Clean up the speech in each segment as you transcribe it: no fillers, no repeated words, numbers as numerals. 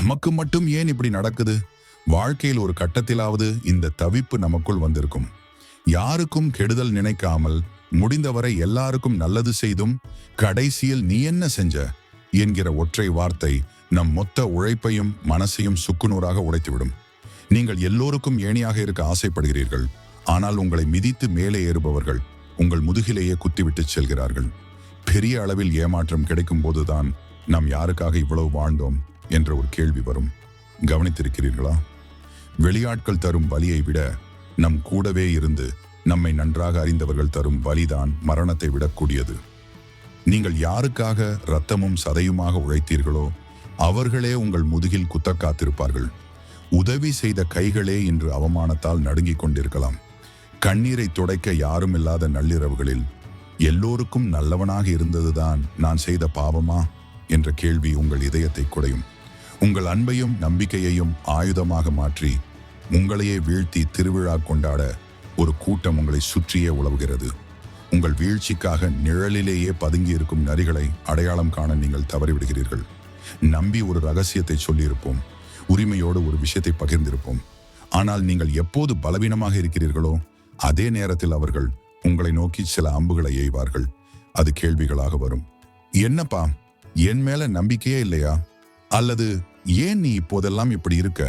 நமக்கு மட்டும் ஏன் இப்படி நடக்குது? வாழ்க்கையில் ஒரு கட்டத்திலாவது இந்த தவிப்பு நமக்குள் வந்திருக்கும். யாருக்கும் கெடுதல் நினைக்காமல் முடிந்தவரை எல்லாருக்கும் நல்லது செய்தும் கடைசியில் நீ என்ன செஞ்ச என்கிற ஒற்றை வார்த்தை நம் மொத்த உழைப்பையும் மனசையும் சுக்குநூறாக உடைத்துவிடும். நீங்கள் எல்லோருக்கும் ஏணியாக இருக்க ஆசைப்படுகிறீர்கள். ஆனால் உங்களை மிதித்து மேலே ஏறுபவர்கள் உங்கள் முதுகிலேயே குத்திவிட்டு செல்கிறார்கள். பெரிய அளவில் ஏமாற்றம் கிடைக்கும் போதுதான் நாம் யாருக்காக இவ்வளவு வாழ்ந்தோம் என்ற ஒரு கேள்வி வரும். கவனித்திருக்கிறீர்களா? வெளியாட்கள் தரும் வலியை விட நம் கூடவே இருந்து நம்மை நன்றாக அறிந்தவர்கள் தரும் வலிதான் மரணத்தை விடக்கூடியது. நீங்கள் யாருக்காக இரத்தமும் சதையுமாக உழைத்தீர்களோ அவர்களே உங்கள் முதுகில் குத்த காத்திருப்பார்கள். உதவி செய்த கைகளே இன்று அவமானத்தால் நடுங்கிக் கொண்டிருக்கலாம். கண்ணீரை துடைக்க யாரும் இல்லாத நள்ளிரவுகளில் எல்லோருக்கும் நல்லவனாக இருந்ததுதான் நான் செய்த பாவமா என்ற கேள்வி உங்கள் இதயத்தை குடையும். உங்கள் அன்பையும் நம்பிக்கையையும் ஆயுதமாக மாற்றி உங்களையே வீழ்த்தி திருவிழா கொண்டாட ஒரு கூட்டம் உங்களை சுற்றியே உலவுகிறது. உங்கள் வீழ்ச்சிக்காக நிழலிலேயே பதுங்கி இருக்கும் நரிகளை அடையாளம் காண நீங்கள் தவறிவிடுகிறீர்கள். நம்பி ஒரு ரகசியத்தை சொல்லியிருப்போம், உரிமையோடு ஒரு விஷயத்தை பகிர்ந்திருப்போம். ஆனால் நீங்கள் எப்போது பலவீனமாக இருக்கிறீர்களோ அதே நேரத்தில் அவர்கள் உங்களை நோக்கி சில அம்புகளை எய்வார்கள். அது கேள்விகளாக வரும். என்னப்பா, என் மேல நம்பிக்கையே இல்லையா? அல்லது ஏன் நீ இப்போதெல்லாம் இப்படி இருக்க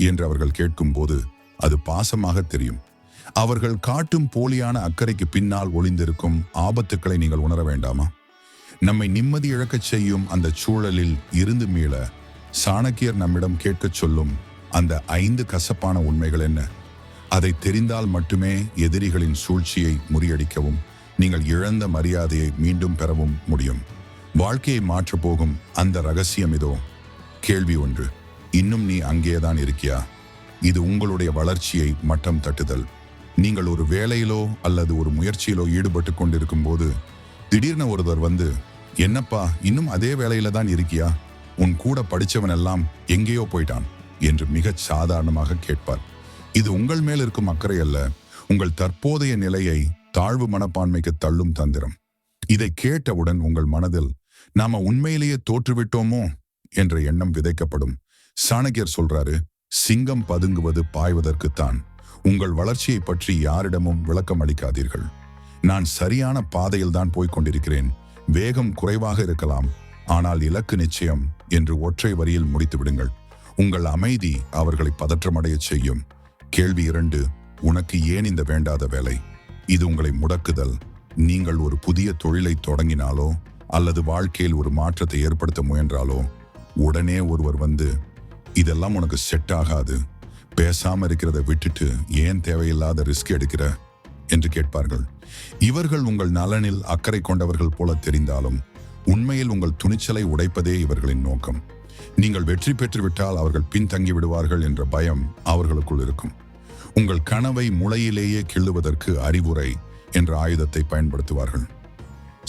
என்று அவர்கள் கேட்கும் போது அது பாசமாக தெரியும். அவர்கள் காட்டும் போலியான அக்கறைக்கு பின்னால் ஒளிந்திருக்கும் ஆபத்துக்களை நீங்கள் உணர வேண்டாமா? நம்மை நிம்மதி இழக்கச் செய்யும் அந்த சூழலில் இருந்து மீள சாணக்கியர் நம்மிடம் கேட்கச் சொல்லும் அந்த 5 கசப்பான உண்மைகள் என்ன? அதை தெரிந்தால் மட்டுமே எதிரிகளின் சூழ்ச்சியை முறியடிக்கவும் நீங்கள் இழந்த மரியாதையை மீண்டும் பெறவும் முடியும். வாழ்க்கையை மாற்றப் போகும் அந்த ரகசியம் இதோ. கேள்வி 1. இன்னும் நீ அங்கேதான் இருக்கியா? இது உங்களுடைய வளர்ச்சியை மட்டம் தட்டுதல். நீங்கள் ஒரு வேலையிலோ அல்லது ஒரு முயற்சியிலோ ஈடுபட்டு கொண்டிருக்கும் போது திடீர்னு ஒருவர் வந்து, என்னப்பா இன்னும் அதே வேலையில தான் இருக்கியா? உன் கூட படிச்சவன் எல்லாம் எங்கேயோ போயிட்டான் என்று மிகச் சாதாரணமாக கேட்பார். இது உங்கள் மேல் இருக்கும் அக்கறை அல்ல, உங்கள் தற்போதைய நிலையை தாழ்வு மனப்பான்மைக்கு தள்ளும் தந்திரம். இதை கேட்டவுடன் உங்கள் மனதில் நாம உண்மையிலேயே தோற்றுவிட்டோமோ என்ற எண்ணம் விதைக்கப்படும். சாணக்கியர் சொல்றாரு, சிங்கம் பதுங்குவது பாய்வதற்குத்தான். உங்கள் வளர்ச்சியை பற்றி யாரிடமும் விளக்கம் அளிக்காதீர்கள். நான் சரியான பாதையில் தான் போய்கொண்டிருக்கிறேன், வேகம் குறைவாக இருக்கலாம், ஆனால் இலக்கு நிச்சயம் என்று ஒற்றை வரியில் முடித்து விடுங்கள். உங்கள் அமைதி அவர்களை பதற்றமடைய செய்யும். கேள்வி 2. உனக்கு ஏன் இந்த வேண்டாத வேலை? இது உங்களை முடக்குதல். நீங்கள் ஒரு புதிய தொழிலை தொடங்கினாலோ அல்லது வாழ்க்கையில் ஒரு மாற்றத்தை ஏற்படுத்த முயன்றாலோ உடனே ஒருவர் வந்து, இதெல்லாம் உனக்கு செட் ஆகாது, பேசாம இருக்கிறத விட்டுட்டு ஏன் தேவையில்லாத ரிஸ்க் எடுக்கிற என்று கேட்பார்கள். இவர்கள் உங்கள் நலனில் அக்கறை கொண்டவர்கள் போல தெரிந்தாலும் உண்மையில் உங்கள் துணிச்சலை உடைப்பதே இவர்களின் நோக்கம். நீங்கள் வெற்றி பெற்றுவிட்டால் அவர்கள் பின்தங்கி விடுவார்கள் என்ற பயம் அவர்களுக்குள் இருக்கும். உங்கள் கனவை முளையிலேயே கிள்ளுவதற்கு அறிவுரை என்ற ஆயுதத்தை பயன்படுத்துவார்கள்.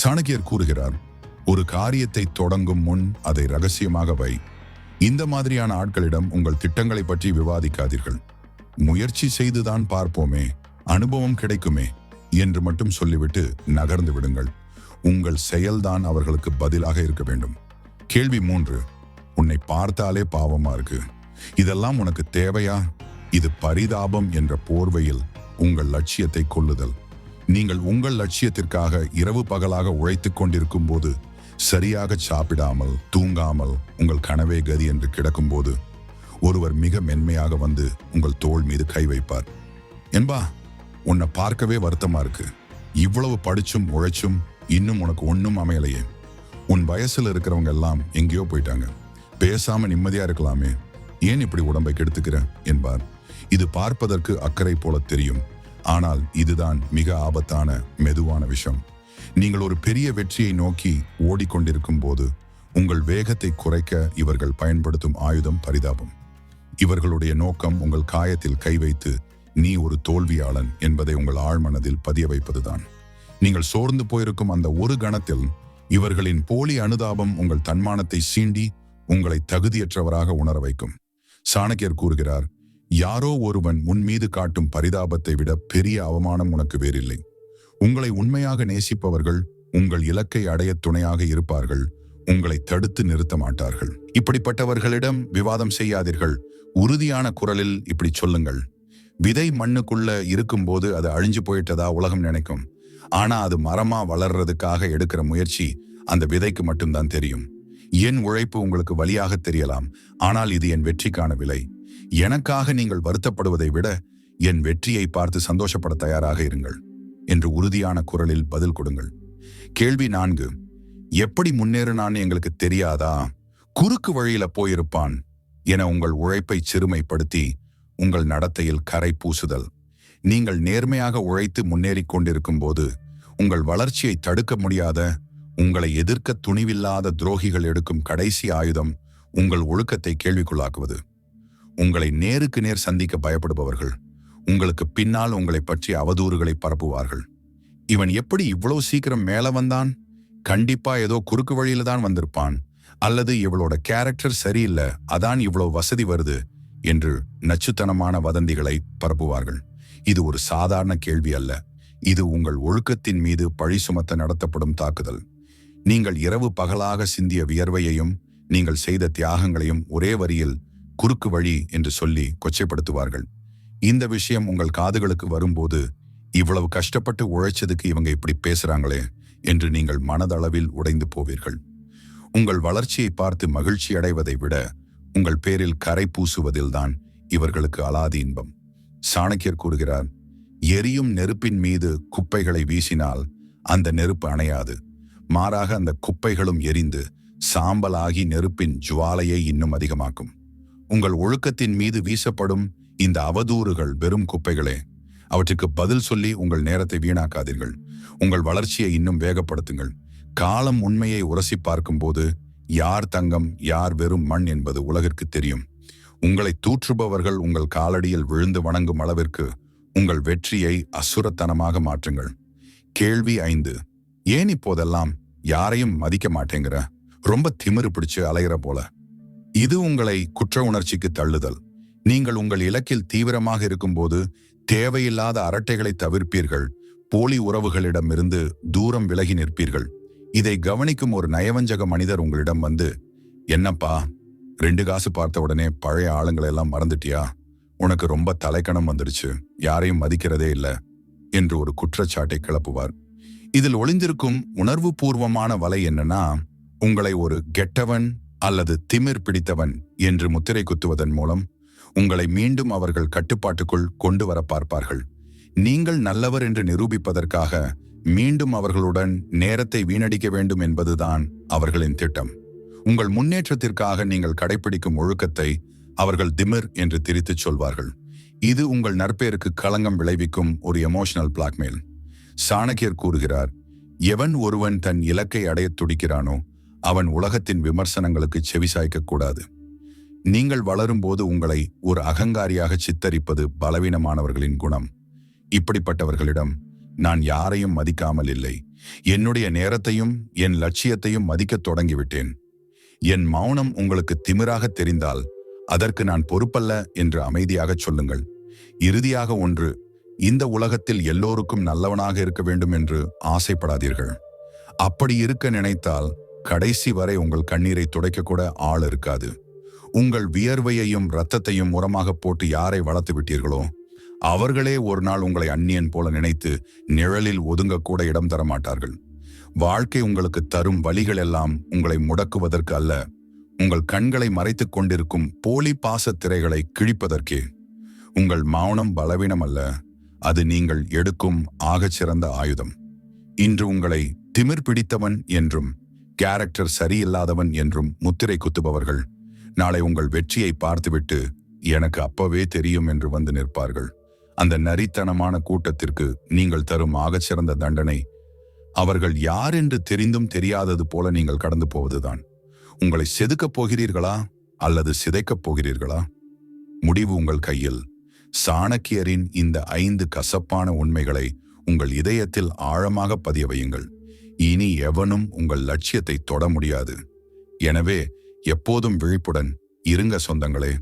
சாணக்கியர் கூறுகிறார், ஒரு காரியத்தை தொடங்கும் முன் அதை ரகசியமாக வை. இந்த மாதிரியான ஆட்களிடம் உங்கள் திட்டங்களை பற்றி விவாதிக்காதீர்கள். முயற்சி செய்துதான் பார்ப்போமே, அனுபவம் கிடைக்குமே என்று மட்டும் சொல்லிவிட்டு நகர்ந்து விடுங்கள். உங்கள் செயல்தான் அவர்களுக்கு பதிலாக இருக்க வேண்டும். கேள்வி 3. உன்னை பார்த்தாலே பாவமா இருக்கு, இதெல்லாம் உனக்கு தேவையா? இது பரிதாபம் என்ற போர்வையில் உங்கள் லட்சியத்தை கொல்லுதல். நீங்கள் உங்கள் லட்சியத்திற்காக இரவு பகலாக உழைத்துக் கொண்டிருக்கும் போது, சரியாக சாப்பிடாமல் தூங்காமல் உங்கள் கனவே கதி என்று கிடக்கும் போது ஒருவர் மிக மென்மையாக வந்து உங்கள் தோள் மீது கை வைப்பார். என்பா, உன்னை பார்க்கவே வருத்தமா இருக்கு, இவ்வளவு படிச்சும் உழைச்சும் இன்னும் உனக்கு ஒன்றும் அமையலையே. உன் வயசுல இருக்கிறவங்க எல்லாம் எங்கேயோ போயிட்டாங்க, பேசாம நிம்மதியா இருக்கலாமே, ஏன் இப்படி உடம்பை கெடுத்துக்கிற என்பார். இது பார்ப்பதற்கு அக்கறை போல தெரியும், ஆனால் இதுதான் மிக ஆபத்தான மெதுவான விஷயம். நீங்கள் ஒரு பெரிய வெற்றியை நோக்கி ஓடிக்கொண்டிருக்கும் போது உங்கள் வேகத்தை குறைக்க இவர்கள் பயன்படுத்தும் ஆயுதம் பரிதாபம். இவர்களுடைய நோக்கம் உங்கள் காயத்தில் கை வைத்து நீ ஒரு தோல்வியாளன் என்பதை உங்கள் ஆழ்மனதில் பதிய வைப்பதுதான். நீங்கள் சோர்ந்து போயிருக்கும் அந்த ஒரு கணத்தில் இவர்களின் போலி அனுதாபம் உங்கள் தன்மானத்தை சீண்டி உங்களை தகுதியற்றவராக உணர வைக்கும். சாணக்கியர் கூறுகிறார், யாரோ ஒருவன் உன் மீது காட்டும் பரிதாபத்தை விட பெரிய அவமானம் உனக்கு வேறில்லை. உங்களை உண்மையாக நேசிப்பவர்கள் உங்கள் இலக்கை அடைய துணையாக இருப்பார்கள். உங்களை தடுத்து நிறுத்த மாட்டார்கள். இப்படிப்பட்டவர்களிடம் விவாதம் செய்யாதீர்கள். உறுதியான குரலில் இப்படி சொல்லுங்கள். விதை மண்ணுக்குள்ள இருக்கும்போது அது அழிஞ்சு போயிட்டதா உலகம் நினைக்கும். ஆனா அது மரமா வளர்றதுக்காக எடுக்கிற முயற்சி அந்த விதைக்கு மட்டும்தான் தெரியும். என் உழைப்பு உங்களுக்கு வலியாக தெரியலாம், ஆனால் இது என் வெற்றிக்கான விலை. எனக்காக நீங்கள் வருத்தப்படுவதை விட என் வெற்றியை பார்த்து சந்தோஷப்பட தயாராக இருங்கள் என்று உறுதியான குரலில் பதில் கொடுங்கள். கேள்வி 4. எப்படி முன்னேறினான்னு எங்களுக்கு தெரியாதா? குறுக்கு வழியில போயிருப்பான் என உங்கள் உழைப்பை சிறுமைப்படுத்தி உங்கள் நடத்தையில் கரை பூசுதல். நீங்கள் நேர்மையாக உழைத்து முன்னேறிக் கொண்டிருக்கும் போது உங்கள் வளர்ச்சியை தடுக்க முடியாத, உங்களை எதிர்க்க துணிவில்லாத துரோகிகள் எடுக்கும் கடைசி ஆயுதம் உங்கள் ஒழுக்கத்தை கேள்விக்குள்ளாக்குவது. உங்களை நேருக்கு நேர் சந்திக்க பயப்படுபவர்கள் உங்களுக்கு பின்னால் உங்களை பற்றி அவதூறுகளை பரப்புவார்கள். இவன் எப்படி இவ்வளவு சீக்கிரம் மேல வந்தான்? கண்டிப்பா ஏதோ குறுக்கு வழியில தான் வந்திருப்பான், அல்லது இவளோட கேரக்டர் சரியில்லை, அதான் இவ்வளவு வசதி வருது என்று நச்சுத்தனமான வதந்திகளை பரப்புவார்கள். இது ஒரு சாதாரண கேள்வி அல்ல. இது உங்கள் ஒழுக்கத்தின் மீது பழி சுமத்த நடத்தப்படும் தாக்குதல். நீங்கள் இரவு பகலாக சிந்திய வியர்வையையும் நீங்கள் செய்த தியாகங்களையும் ஒரே வரியில் குறுக்கு வழி என்று சொல்லி கொச்சைப்படுத்துவார்கள். இந்த விஷயம் உங்கள் காதுகளுக்கு வரும்போது, இவ்வளவு கஷ்டப்பட்டு உழைச்சதுக்கு இவங்க இப்படி பேசுறாங்களே என்று நீங்கள் மனதளவில் உடைந்து போவீர்கள். உங்கள் வளர்ச்சியை பார்த்து மகிழ்ச்சி அடைவதை விட உங்கள் பேரில் கரை பூசுவதில்தான் இவர்களுக்கு அலாதி இன்பம். சாணக்கியர் கூறுகிறார், எரியும் நெருப்பின் மீது குப்பைகளை வீசினால் அந்த நெருப்பு அணையாது. மாறாக அந்த குப்பைகளும் எரிந்து சாம்பலாகி நெருப்பின் ஜுவாலையை இன்னும் அதிகமாக்கும். உங்கள் ஒழுக்கத்தின் மீது வீசப்படும் இந்த அவதூறுகள் வெறும் குப்பைகளே. அவற்றுக்கு பதில் சொல்லி உங்கள் நேரத்தை வீணாக்காதீர்கள். உங்கள் வளர்ச்சியை இன்னும் வேகப்படுத்துங்கள். காலம் உண்மையை உரசி பார்க்கும்போது யார் தங்கம் யார் வெறும் மண் என்பது உலகிற்கு தெரியும். உங்களை தூற்றுபவர்கள் உங்கள் காலடியில் விழுந்து வணங்கும் அளவிற்கு உங்கள் வெற்றியை அசுரத்தனமாக மாற்றுங்கள். கேள்வி 5. ஏன் இப்போதெல்லாம் யாரையும் மதிக்க மாட்டேங்கிற? ரொம்ப திமிரு பிடிச்சு அலைகிற போல. இது உங்களை குற்ற உணர்ச்சிக்கு தள்ளுதல். நீங்கள் உங்கள் இலக்கில் தீவிரமாக இருக்கும்போது தேவையில்லாத அரட்டைகளை தவிர்ப்பீர்கள். போலி உறவுகளிடமிருந்து தூரம் விலகி நிற்பீர்கள். இதை கவனிக்கும் ஒரு நயவஞ்சக மனிதர் உங்களிடம் வந்து, என்னப்பா 2 காசு பார்த்த உடனே பழைய ஆளுங்களை எல்லாம் மறந்துட்டியா? உனக்கு ரொம்ப தலைக்கணம் வந்துடுச்சு, யாரையும் மதிக்கிறதே இல்லை என்று ஒரு குற்றச்சாட்டை கிளப்புவார். இதில் ஒளிந்திருக்கும் உணர்வு பூர்வமான வலை என்னன்னா, உங்களை ஒரு கெட்டவன் அல்லது திமிர் பிடித்தவன் என்று முத்திரை குத்துவதன் மூலம் உங்களை மீண்டும் அவர்கள் கட்டுப்பாட்டுக்குள் கொண்டு வர பார்ப்பார்கள். நீங்கள் நல்லவர் என்று நிரூபிப்பதற்காக மீண்டும் அவர்களுடன் நேரத்தை வீணடிக்க வேண்டும் என்பதுதான் அவர்களின் திட்டம். உங்கள் முன்னேற்றத்திற்காக நீங்கள் கடைபிடிக்கும் ஒழுக்கத்தை அவர்கள் திமிர் என்று திரித்துச் சொல்வார்கள். இது உங்கள் நற்பெயருக்கு களங்கம் விளைவிக்கும் ஒரு எமோஷனல் பிளாக்மெயில். சாணக்கியர் கூறுகிறார், எவன் ஒருவன் தன் இலக்கை அடையத் துடிக்கிறானோ அவன் உலகத்தின் விமர்சனங்களுக்கு செவிசாய்க்க கூடாது. நீங்கள் வளரும்போது உங்களை ஒரு அகங்காரியாக சித்தரிப்பது பலவீனமானவர்களின் குணம். இப்படிப்பட்டவர்களிடம் நான் யாரையும் மதிக்காமல் இல்லை, என்னுடைய நேரத்தையும் என் லட்சியத்தையும் மதிக்கத் தொடங்கிவிட்டேன். என் மௌனம் உங்களுக்கு திமிராக தெரிந்தால் அதற்கு நான் பொறுப்பல்ல என்று அமைதியாக சொல்லுங்கள். இறுதியாக ஒன்று, இந்த உலகத்தில் எல்லோருக்கும் நல்லவனாக இருக்க வேண்டும் என்று ஆசைப்படாதீர்கள். அப்படி இருக்க நினைத்தால் கடைசி வரை உங்கள் கண்ணீரை துடைக்க கூட ஆள் இருக்காது. உங்கள் வியர்வையையும் இரத்தத்தையும் உரமாக போட்டு யாரை வளர்த்து விட்டீர்களோ அவர்களே ஒரு நாள் உங்களை அந்நியன் போல நினைத்து நிழலில் ஒதுங்கக்கூட இடம் தர மாட்டார்கள். வாழ்க்கை உங்களுக்கு தரும் வழிகள் எல்லாம் உங்களை முடக்குவதற்கு அல்ல, உங்கள் கண்களை மறைத்துக் கொண்டிருக்கும் போலி பாச திரைகளை கிழிப்பதற்கே. உங்கள் மௌனம் பலவீனம் அல்ல, அது நீங்கள் எடுக்கும் ஆகச்சிறந்த ஆயுதம். இன்று உங்களை திமிர் பிடித்தவன் என்றும் கேரக்டர் சரியில்லாதவன் என்றும் முத்திரை குத்துபவர்கள் நாளை உங்கள் வெற்றியை பார்த்துவிட்டு எனக்கு அப்பவே தெரியும் என்று வந்து நிற்பார்கள். அந்த நரித்தனமான கூட்டத்திற்கு நீங்கள் தரும் ஆகச்சிறந்த தண்டனை அவர்கள் யார் என்று தெரிந்தும் தெரியாதது போல நீங்கள் கடந்து போவதுதான். உங்களை செதுக்கப் போகிறீர்களா அல்லது சிதைக்கப் போகிறீர்களா? முடிவு உங்கள் கையில். சாணக்கியரின் இந்த 5 கசப்பான உண்மைகளை உங்கள் இதயத்தில் ஆழமாக பதிய வையுங்கள். இனி எவனும் உங்கள் லட்சியத்தை தொட முடியாது. எனவே எப்போதும் விழிப்புடன் இருங்க சொந்தங்களே.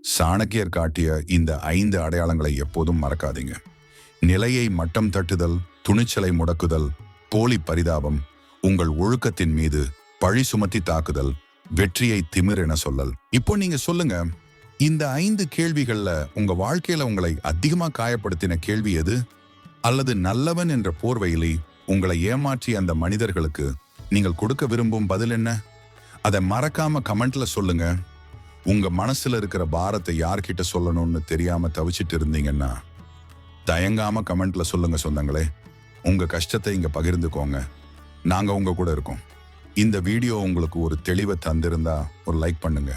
சாணக்கியர் காட்டிய இந்த 5 அடையாளங்களை எப்போதும் மறக்காதீங்க. நிலையை மட்டம் தட்டுதல், துணிச்சலை முடக்குதல், போலி பரிதாபம், உங்கள் ஒழுக்கத்தின் மீது பழி சுமத்தி தாக்குதல், வெற்றியை திமிர் என சொல்லல். இப்போ நீங்க சொல்லுங்க, இந்த 5 கேள்விகள்ல உங்க வாழ்க்கையில உங்களை அதிகமா காயப்படுத்தின கேள்வி எது? அல்லது நல்லவன் என்ற போர்வையிலே உங்களை ஏமாற்றிய அந்த மனிதர்களுக்கு நீங்கள் கொடுக்க விரும்பும் பதில் என்ன? அதை மறக்காம கமெண்ட்ல சொல்லுங்க. உங்க மனசுல இருக்கிற பாரத்தை யார்கிட்ட சொல்லணும்னு தெரியாம தவிச்சிட்டு இருந்தீங்கன்னா தயங்காம கமெண்ட்ல சொல்லுங்க சொந்தங்களே. உங்க கஷ்டத்தை இங்க பகிர்ந்துக்கோங்க. நாங்க உங்க கூட இருக்கோம். இந்த வீடியோ உங்களுக்கு ஒரு தெளிவை தந்திருந்தா ஒரு லைக் பண்ணுங்க.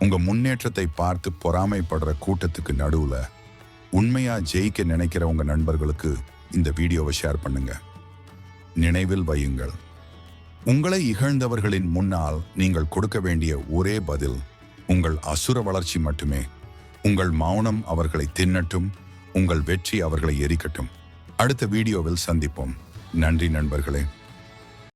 உங்க முன்னேற்றத்தை பார்த்து பொறாமைப்படுற கூட்டத்துக்கு நடுவுல உண்மையா ஜெயிக்க நினைக்கிற உங்க நண்பர்களுக்கு இந்த வீடியோவை ஷேர் பண்ணுங்க. நினைவில் வையுங்கள், உங்களை இகழ்ந்தவர்களின் முன்னால் நீங்கள் கொடுக்க வேண்டிய ஒரே பதில் உங்கள் அசுர வளர்ச்சி மட்டுமே. உங்கள் மௌனம் அவர்களை தின்னட்டும், உங்கள் வெற்றி அவர்களை எரிக்கட்டும். அடுத்த வீடியோவில் சந்திப்போம். நன்றி நண்பர்களே.